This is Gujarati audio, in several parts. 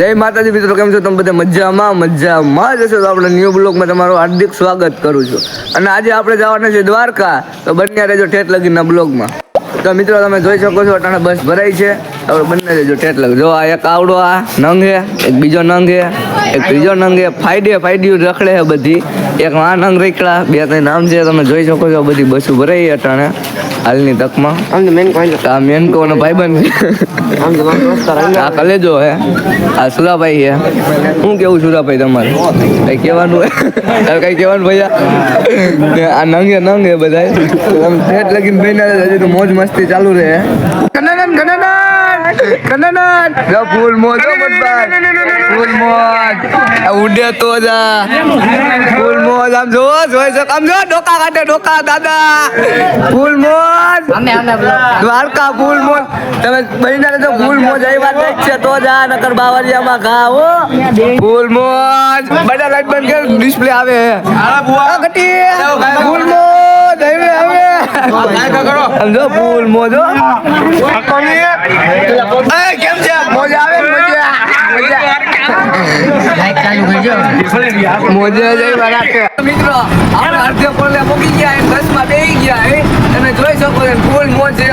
જય માતાજી મિત્રો, કેમ છો તમે બધા? મજામાં જશો તો આપણે ન્યૂ બ્લોગમાં તમારું હાર્દિક સ્વાગત કરું છું. અને આજે આપણે જવાના છે દ્વારકા, તો બન્યા રહેજો ઠેઠ લગીના બ્લોગમાં. તો મિત્રો તમે જોઈ શકો છો અટાણે બસ ભરાઈ છે, આપણે બંને રહેજો ઠેઠ લગી. જો આ એક આવડો આ નંગ હે, એક બીજો નંગ હે, એક ત્રીજો નંગ હે, ફાઈડિયું રખડે હે બધી. એક આ નંગ રેકડા, 2-3 નામ છે, તમે જોઈ શકો છો. બધી બસો ભરાઈ અટાણે હાલની તકમાં. આ મેનકો અને ભાઈબંધ આ કલેજો હે, આ સુરાભાઈ હે. શું કેવું સુરાભાઈ તમારે? કઈ કહેવાનું હે? કઈ કહેવાનું ભૈયા? આ નંગે બધા ઠેઠ લગીને બહીને હજી તો મોજ મસ્તી ચાલુ રહે. ફૂલ મોજ, ફૂલ મોજ ઉડે તો જા, ફૂલ મોજ. આમ જો જોઈ શકો, આમ જો ડોકા કાઢે ડોકા દાદા. ફૂલ મોજ દ્વારકા, ફૂલ મોજ. તમે બહીને તો ફૂલ મોજ આવી વાત છે તો જા, નકર બાવરિયામાં ઘા હો. ફૂલ મોજ. બધા લાઈટ બંધ કર, ડિસ્પ્લે આવે હે. ફૂલ મોજ હવે સમજો, ફૂલ મોજ. કેમ છે? મોજ આવે, મિત્રો આપણે અડધે પોલે મૂકી ગયા, બસમાં બેસી ગયા. તમે જોઈ શકો છો ફૂલ મોજ છે.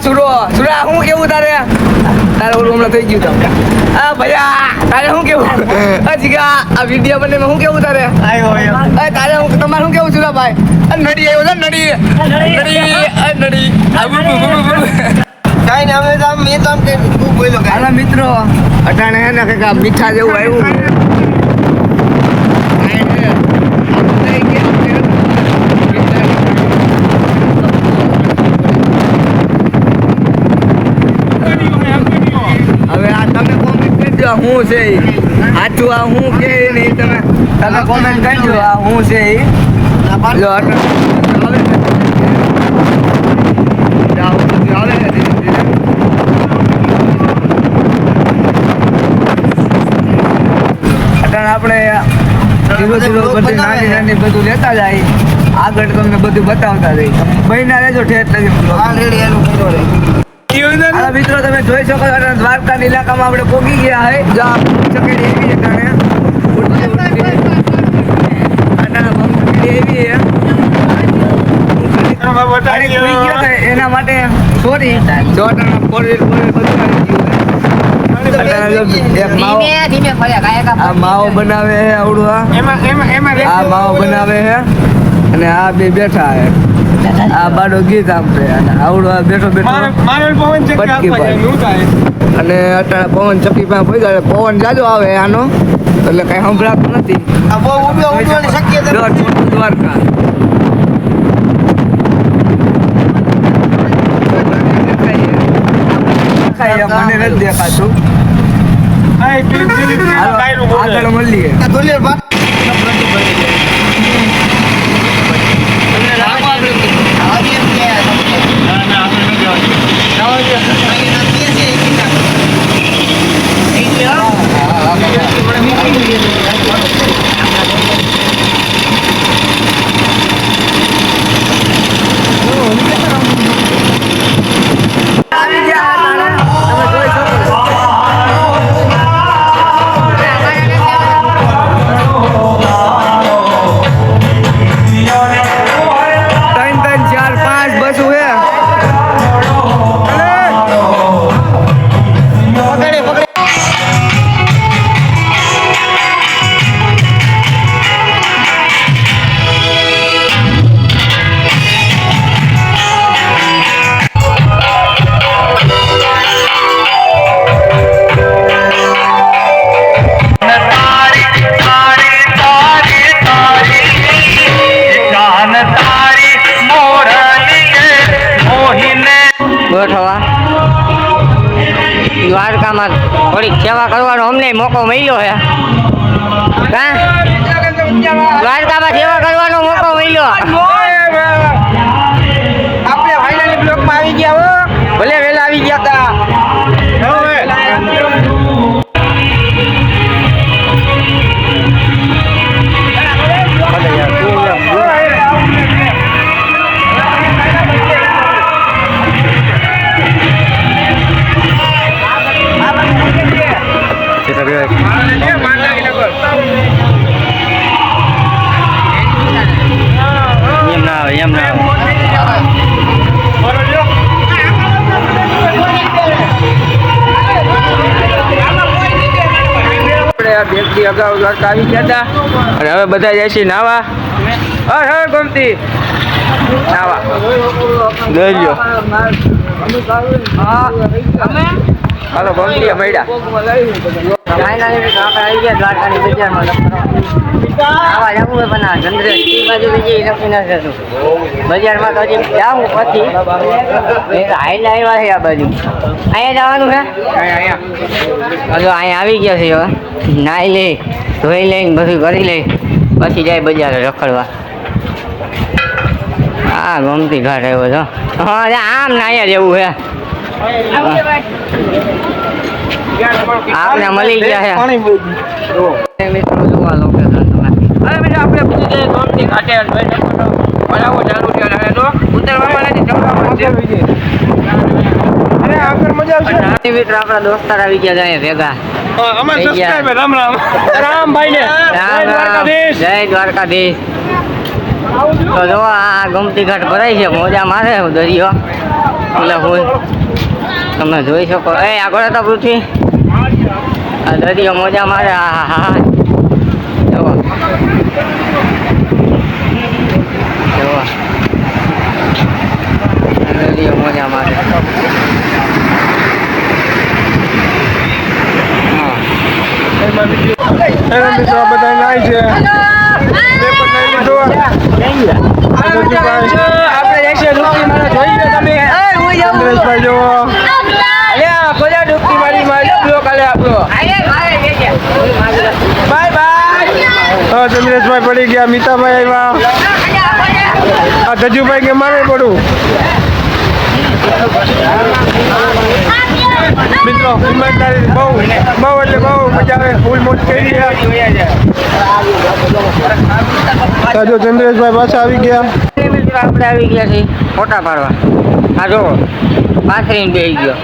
સુરા શું કેવું તારે ઓલું હમણાં થઈ ગયું તમને? હા ભૈયા, તારે શું કેવું? હજી આ વિડીયો બને શું કેવું તારે? તારે તમારે શું કેવું સુરાભાઈ? નડી આવ્યો છે, નડી. હાલો મિત્રો, અટાણે હે ને કંઈક મીઠા જેવું આવ્યું. હવે આ તમે કોમેન્ટ કરજો શું છે સાચું, આ શું કે નહીં તમે કોમેન્ટ કરજો આ શું છે. આપણે ધીરો બધી નાની બધું લેતા જાય, આગળ તમને બધું બતાવતા જઈ. બહીના રહેજો ઠેઠ લગી. મિત્રો તમે જોઈ શકો છો દ્વારકા ઇલાકામાં આપણે પોગી ગયા હે. એના માટે સોરી માવો બનાવે હે આવડું, આ માવો બનાવે હે. અને આ બે બેઠા હે, આ બાડો ગીત આપે અને આવડું આ બેઠો પટકી પર. અને અત્યારે પવન ચક્કી પાસે પહોંચ્યા, પવન જાજો આવે આનો એટલે કઈ સંભળાતું નથી. દ્વારકા મને નથી દેખાતું. આગળ મળીએ. દ્વારકામાં થોડીક સેવા કરવાનો અમને મોકો મળ્યો છે. દ્વારકામાં સેવા કરવાનો મોકો મળ્યો. આપણે ફાઇનલી બ્લોકમાં આવી ગયા હો, ભલે વહેલા આવી ગયા હતા. બેગથી અગાઉ દ્વારકા આવી ગયા હતા અને હવે બધા જાય છે નાવા. હવે ગમતી નાવા દરિયો હાલો ગમતી મળ્યા. આવી ગયા દ્વારકાની બજારમાં આવા જવું હોય પણ ચંદ્ર બાજુ બીજી નક્કી ન થતું. બજારમાં તો હજી જાઉં પછી હાઈલ આવ્યા છે આ બાજુ. અહીંયા જવાનું છે. હજુ અહીંયા આવી ગયા છે. હવે નાહી લે ધોઈ લઈને બધું કરી લે પછી જાય બજારે રખડવા. હા ગમતી ઘાટ આવ્યો છો. હા આમ નાહ્યા જેવું છે. આપણે મળી ગયા છે મિત્રો. જોવા લોકેશન તમે હવે મિત્રો આપણે બીજું જે ગમતી ઘાટે બનાવો ચાલુ થયા તો ઉતરવામાં નથી ચડવામાં છે. અરે આગળ મજા આવશે. મિત્રો આપણા દોસ્તાર આવી ગયા છે ભેગા. અમારા સબસ્ક્રાઇબર રામ રામ રામ ભાઈ ને જય દ્વારકાધીશ. તો જો આ ગમતી ઘાટ ભરાય છે મોજા મારે દરિયો એટલે હોય તમે જોઈ શકો. એ આગળ તો પૃથ્વી આ દરિયો મોજા મારે. હા હા હા જુઓ જુઓ દરિયો મોજા મારે. મિત્રો બધા નાય છે. આપણે જઈશું ડૂબકી મારો જોઈ લો તમે. ચંદ્રેશભાઈ જો બધા ડૂબકી મારી બ્લોક આલે આપણો. Bye bye. ચંદ્રેશભાઈ પડી ગયા. મીતાભાઈ આવ્યા. આ ધજુભાઈ કે મારે પડું. મિત્રો ઈમાનદારી બહુ એટલે બહુ મજા આવે. ફૂલ મોજ કરી રહ્યા. જો ચંદ્રેશભાઈ પાછા આવી ગયા. મિત્રો આપણે આવી ગયા છીએ ફોટા પાડવા. હા જો પાથરીને બેસી ગયો.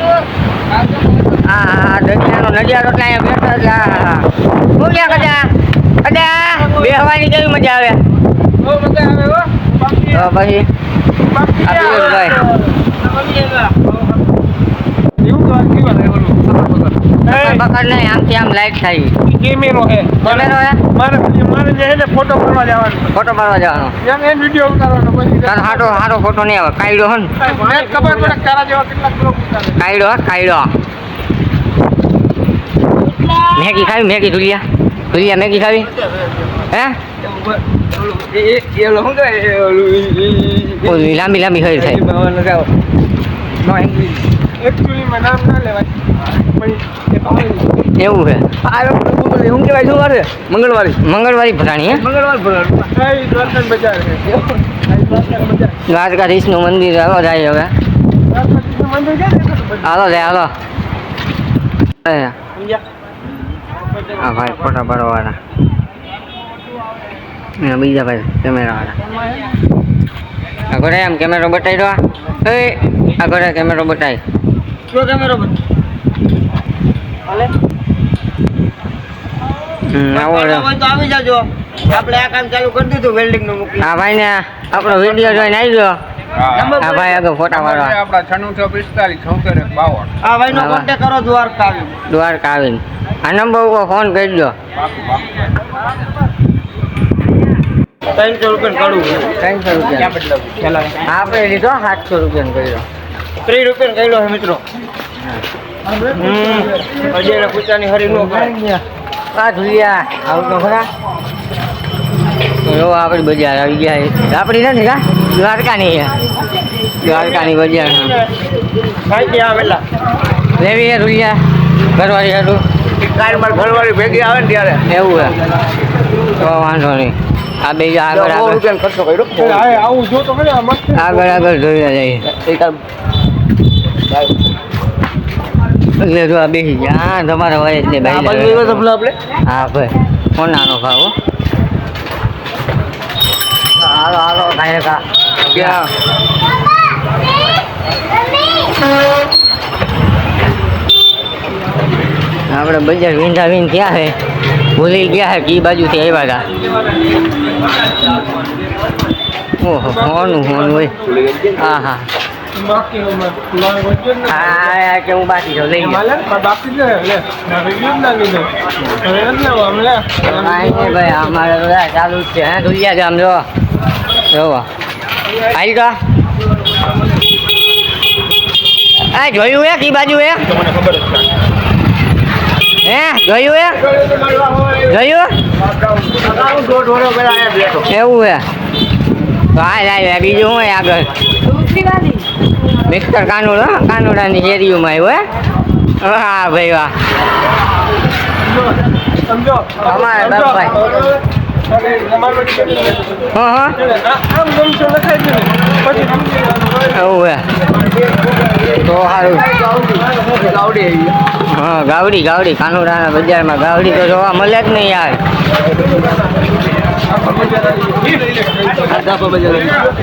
હા દરિયાનો નજારો એટલે અહીંયા બેઠા છે. હા હું ક્યાં કદા કદા બેહવાની કેવી મજા આવે. બહુ મજા આવે. પછી પકડ નહીં આમથી આમ લાઈટ થાય. કેમેરો હે કેમેરો હે મારે જે હે ને ફોટો પાડવા જવાનો. ફોટો પાડવા જવાનો. એમ વિડિયો ઉતારવાનો. પછી તાર હાટો ફોટો નહીં આવે. કાયડો હે ને ખબર પડે તારા જેવા કેટલા બ્લોગ ઉતારે. કાયડો મેગી ખાવી. મેગી ધુલિયા મેગી ખાવી હે. લાંબી લાંબી હોય થાય. એકચ્યુઅલીમાં નામ ના લેવાય. એવું છે. શું કહેવાય શું વાર છે? મંગળવારી ભરાણી હે. દ્વારકા બજાર દ્વારકાધીશનું મંદિર હાલો જાય હવે. હાલો હા ભાઈ ફોટા પાડવાવાળા. બીજા ભાઈ કેમેરાવાળા. આગળ એમ કેમેરો બતાવી દો. આગળ કેમેરો બતાવી. આવી જાજો. આપણે આ કામ ચાલુ કરી દીધું વેલ્ડિંગ નું મૂકી. હા ભાઈ ને આપણો વિડીયો જોઈને આવી ગયો. હા ભાઈ આગળ ફોટા પાડવા. આપણા 9645 7652. આ ભાઈ નો કોન્ટેક્ટ કરો. દ્વારકા આવીને આ નંબર ઉપર ફોન કરી દો. 300 રૂપિયા કાઢું. 300 રૂપિયા આપણે લીધો 700 રૂપિયા કર્યો. 3 રૂપિયા કાઢ્યો છે મિત્રો. હજી એને પૂછાની હરી નો કરે. આ ધુલિયા આવું તો ખરા. આપણી બજાર આવી ગયા. આપણી નથી કા દ્વારકાની બજાર લેવી છે ધુલિયા ઘરવાળી હતું. ઘરવાળી ભેગી આવે ને ત્યારે એવું હે તો વાંધો નહીં. આ બે આગળ ખર્ચો કર્યો. આવું જો તો આગળ જોઈને જઈએ. એટલે જો આ બેસી ગયા. હા તમારા વયસ ને ભાઈ. હા ભાઈ કોનાનો ખાવો. હાલો ભાઈ કા ક્યાં આપણે બજાર વિંધા થયા છે. ભૂલી ગયા છે કી બાજુથી આવ્યા હતા. ઓહો હોનું હોય. હા હા કે હું બાકી છું લઈ ગયો કાંઈ નહીં ભાઈ અમારે તો આ ચાલુ જ છે હે દુલિયા ગામ જો જોવો હાલ તો આ જોયું હે કી બાજુ હે હે જોયું હે જોયું એવું હે હાલ હાલ બીજું હું આગળ મિસ્ટર કાનુડા કાનુડાની શેરીઓમાં આવ્યો હે હા ભાઈ વાહ અમારે બાપભાઈ હા એવું હે તો સારું હા ગાવડી ગાવડી કાનુડાના બજારમાં ગાવડી તો જોવા મળે જ નહીં યાર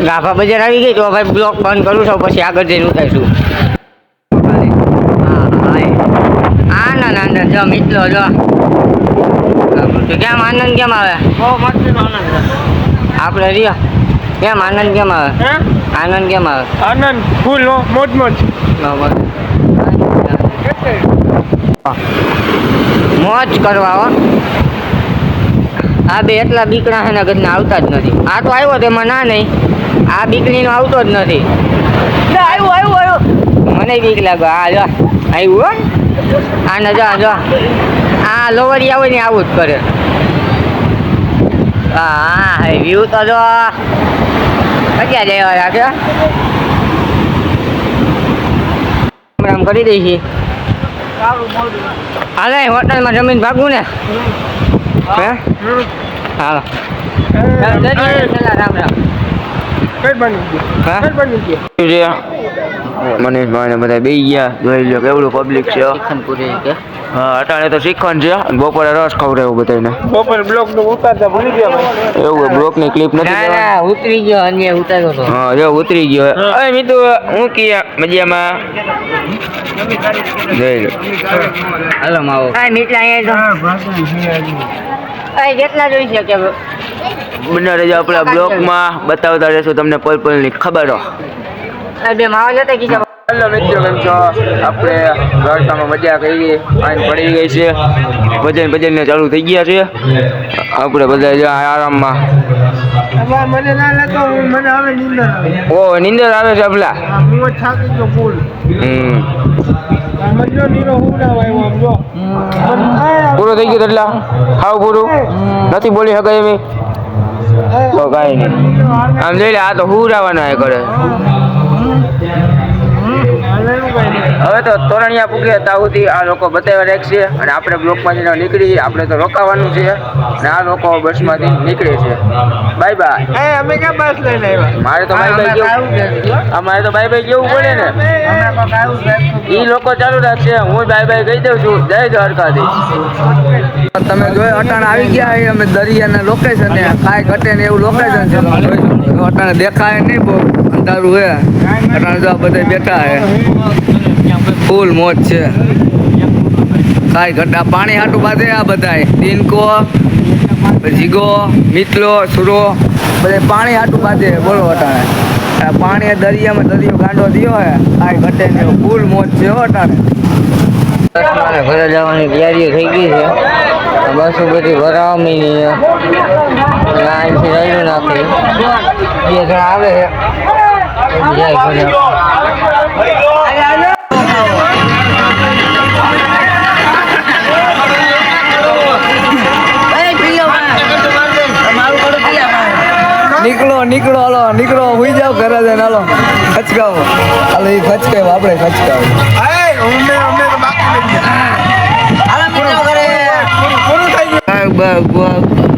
ગાફા બજાર આવી ગઈ તો ભાઈ બ્લોક બંધ કરું છું પછી આગળ જઈને ઉતારીશું હા ના ના ના જો મિત્રો જો કેમ આનંદ કેમ આવે આપણે રહ્યા કેમ આનંદ કેમ આવે આનંદ કેમ આવે આનંદ ફૂલ મોજ મોજ મોજ કરવા હો આ બે એટલા બીકણા છે ને ઘરના આવતા જ નથી આ તો આવ્યો તેમાં ના નહીં આ બીકણીનો આવતો જ નથી મને બીક લાગે આ જો આવ્યું હો આને જો આ લોવરી આવે ને આવું જ કરે હા વ્યૂ તો જો ક્યાં જવા રાખે આમ કરી દઈ છીએ હાલે હોટલમાં જમીન ભાગવું ને હે હાલો રામ રામ મનીષભાઈ ને બધા બેસી ગયા જોઈ લો કેવડું પબ્લિક છે હા અટાણે તો શીખવાનું છે બપોરે રસ ખવડાવ્યું બધાને બપોર બ્લોક નું ઉતારતા ભૂલી ગયા એવું બ્લોક ની ક્લિપ નથી ઉતરી ગયો અન્ય ઉતાર્યો તો હા જો ઉતરી ગયો અરે મિત્રો હું કિયા મજામાં જોઈ લો હાલો માવો હા નીચે અહીંયા જેટલા જોઈ છે કે બને રહેજો આપણા બ્લોકમાં બતાવતા રહેશું તમને પલ પલની ખબરો બે માવા જતા કીધા હેલો મિત્રો કેમ છો આપણે દ્વારકામાં મજા કરી આઈને પડી ગઈ છે ભજન ચાલુ થઈ ગયા છે આપણે બધા જો આરામમાં મને ના લાગતો મને આવે નીંદર આવે ઓ નીંદર આવે છે આપલા હું થાકી ગયો ફૂલ મજો નીરો હુડાવાય આમ જો પૂરો થઈ ગયો એટલા હાવ પૂરું નથી બોલી શકાય એમ તો કાંઈ નહીં આમ જોઈ લે આ તો હુરાવાના એ કરે હવે તો તોરણિયા પૂગ્યા ત્યાં સુધી આ લોકો બતાવ્યા રાખશે અને આપણે બ્લોકમાંથી નીકળી આપણે તો રોકાવાનું છે અને આ લોકો બસમાંથી નીકળે છે બાય બાય અમે ક્યાં બસ લઈને આવ્યા મારે તો બાય બાય કેવું મારે તો બાય બાય કેવું પડે ને એ લોકો ચાલુ રાખશે હું બાય બાય કહી દઉં છું જય દ્વારકાધીશ તમે જોઈ અટાણે આવી ગયા અમે દરિયાના લોકેશન કાંઈ ઘટે ને એવું લોકેશન છે અટાણે દેખાય નહીં બહુ અંધારું હે અટાણે જો બધા બેઠા હે ફૂલ મોજ છે કાંઈ ઘટા પાણી હાટું બાંધે આ બધાય તીનકો જીગો મિતલો સુરો બધે પાણી હાટું બાંધે બોલો અટાણે પાણી દરિયામાં દરિયો ગાંડો થયો હે કાંઈ ઘટે ને એવું ફૂલ મોજ છે અટાણે મારે ઘરે જવાની તૈયારીઓ થઈ ગઈ છે બસો બધી ભરાવાની અહીંથી રહ્યું નાખી બે જણ આવે છે જાય ઘરે નીકળો હાલો નીકળો હુઈ જાવ ઘરે જઈને હાલો ખચકાવો હાલો એ ખચકાવ આપણે ખચકાવ અમે તો બાકી પૂરું થઈ ગયું